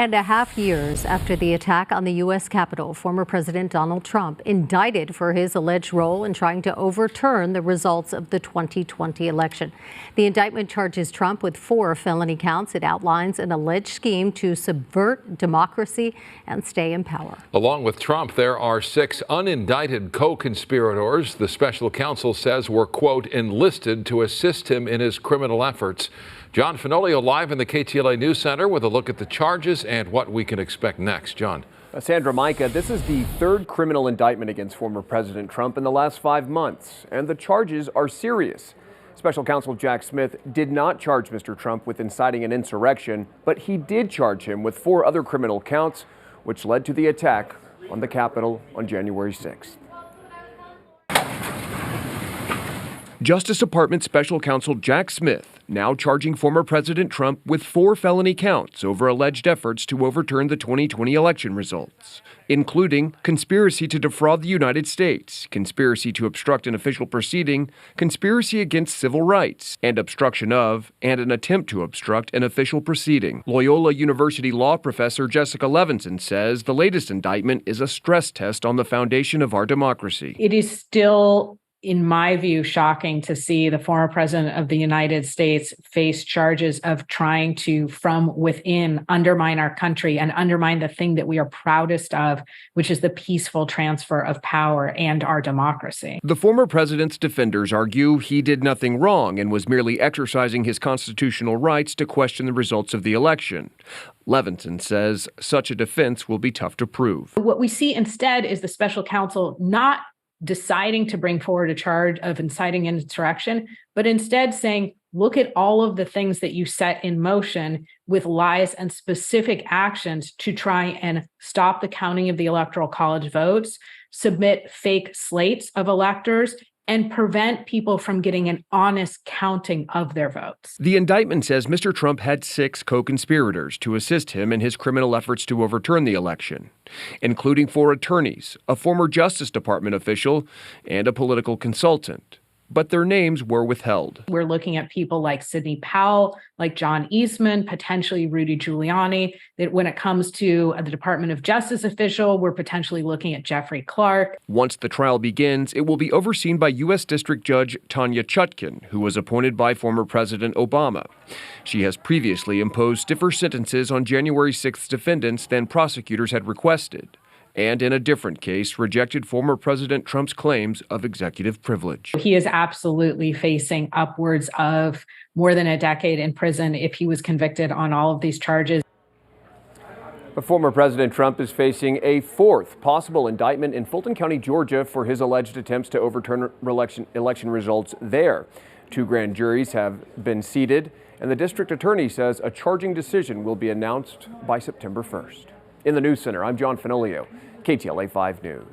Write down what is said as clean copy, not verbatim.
And a half years after the attack on the U.S. Capitol, former President Donald Trump indicted for his alleged role in trying to overturn the results of the 2020 election. The indictment charges Trump with 4 felony counts. It outlines an alleged scheme to subvert democracy and stay in power. Along with Trump, there are 6 unindicted co-conspirators the special counsel says were, quote, enlisted to assist him in his criminal efforts. John Fenoglio live in the KTLA News Center with a look at the charges and what we can expect next. John. Sandra, Micah, this is the 3rd criminal indictment against former President Trump in the last 5 months, and the charges are serious. Special counsel Jack Smith did not charge Mr. Trump with inciting an insurrection, but he did charge him with 4 other criminal counts, which led to the attack on the Capitol on January 6th. Justice Department Special Counsel Jack Smith now charging former President Trump with 4 felony counts over alleged efforts to overturn the 2020 election results, including conspiracy to defraud the United States, conspiracy to obstruct an official proceeding, conspiracy against civil rights, and obstruction of, and an attempt to obstruct an official proceeding. Loyola University law professor Jessica Levinson says the latest indictment is a stress test on the foundation of our democracy. It is still, in my view, shocking to see the former president of the United States face charges of trying to, from within, undermine our country and undermine the thing that we are proudest of, which is the peaceful transfer of power and our democracy. The former president's defenders argue he did nothing wrong and was merely exercising his constitutional rights to question the results of the election. Levinson says such a defense will be tough to prove. What we see instead is the special counsel not deciding to bring forward a charge of inciting an insurrection, but instead saying, look at all of the things that you set in motion with lies and specific actions to try and stop the counting of the Electoral College votes, submit fake slates of electors, and prevent people from getting an honest counting of their votes. The indictment says Mr. Trump had 6 co-conspirators to assist him in his criminal efforts to overturn the election, including 4 attorneys, a former Justice Department official, and a political consultant. But their names were withheld. We're looking at people like Sidney Powell, like John Eastman, potentially Rudy Giuliani. That when it comes to the Department of Justice official, we're potentially looking at Jeffrey Clark. Once the trial begins, it will be overseen by U.S. District Judge Tanya Chutkan, who was appointed by former President Obama. She has previously imposed stiffer sentences on January 6th defendants than prosecutors had requested, and in a different case, rejected former President Trump's claims of executive privilege. He is absolutely facing upwards of more than a decade in prison if he was convicted on all of these charges. But former President Trump is facing a 4th possible indictment in Fulton County, Georgia, for his alleged attempts to overturn election results there. 2 grand juries have been seated, and the district attorney says a charging decision will be announced by September 1st. In the News Center, I'm John Fenoglio, KTLA 5 News.